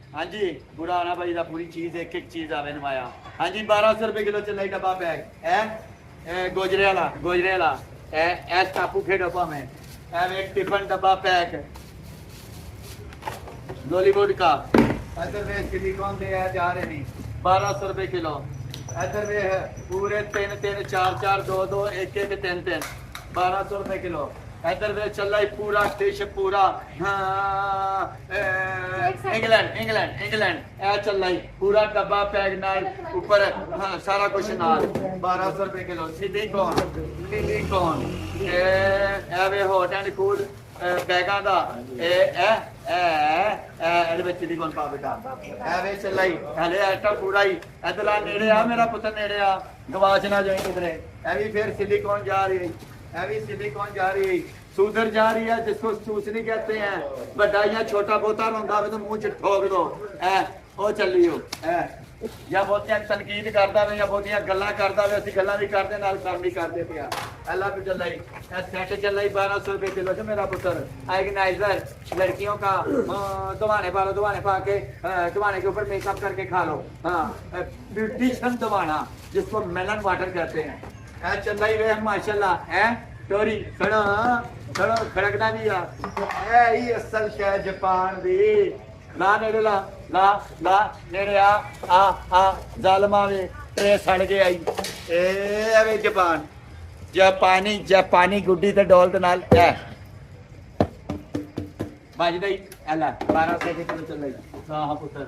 हाँ जी बुरा होना भाई दा पूरी चीज एक एक चीज आवे नवाया। हाँ जी 1200 रुपए किलो चल रही डब्बा बैग है गोजरे वाला ए टापू के डब्बा में एक टिफिन डब्बा पैक बॉलीवुड का इधर में सिलिकॉन दे जा रहे नहीं 1200 रुपए किलो। इधर में है पूरे 3 3 4 4 2 2 1 1 3 3 1200 रुपए किलो। इधर में चल रहा है पूरा डिश पूरा इंग्लैंड ऐ चल रहा है पूरा डब्बा पैक नाल ऊपर सारा कुछ नाल 1200 रुपए किलो। सिलिकॉन ए हॉट एंड कूल बैगां दा ਇਹਦੇ ਵਿੱਚ ਦੀ ਕੋਣ ਪਾ ਬੇਟਾ ਐਵੇਂ ਚੱਲਾਈ ਹਲੇ ਆਟਾ ਪੂਰਾ ਹੀ ਇਧਰਲਾ ਨੇੜੇ ਆ ਮੇਰਾ ਪੁੱਤ ਨੇੜੇ ਆ ਗਵਾਚ ਨਾ ਜਾਏ ਕਿਧਰੇ। ਇਹ ਵੀ ਫਿਰ सिलिकॉन जा रही है ਇਹ ਵੀ सिलिकॉन जा रही है सुधर जा रही है जिसको चूसनी कहते हैं बड़ा या छोटा बोता रोंदा वे तो मुंह च ठोक दो ओ चली हो या बहुतियां तनकीद करदा वे या बहुतियां गल्लां करदा वे असि गल्लां भी करदे नाल काम भी करदे पिया। अल्लाह भी चल रही सेट चल रही 1200 रुपए किलो से मेरा पुत्र ऑर्गेनाइजर लड़कियों का दवाने पा लो दवाने पा के दवाने के ऊपर मेकअप करके खा लो। हाँ ब्यूटिशियन दवाना जिसको मेलन वाटर कहते हैं चल रही वे माशाल्लाह है टोरी खड़ो खड़ो खड़कना भी ही असल शह जापान दी ला नेड़े ला नेड़े आ जालमा वे ट्रे सड़ के आई ए जापानी गुड्डी ते डोल दे नाल है बजदा ही 1200 किलो चल रही। हाँ पुत्र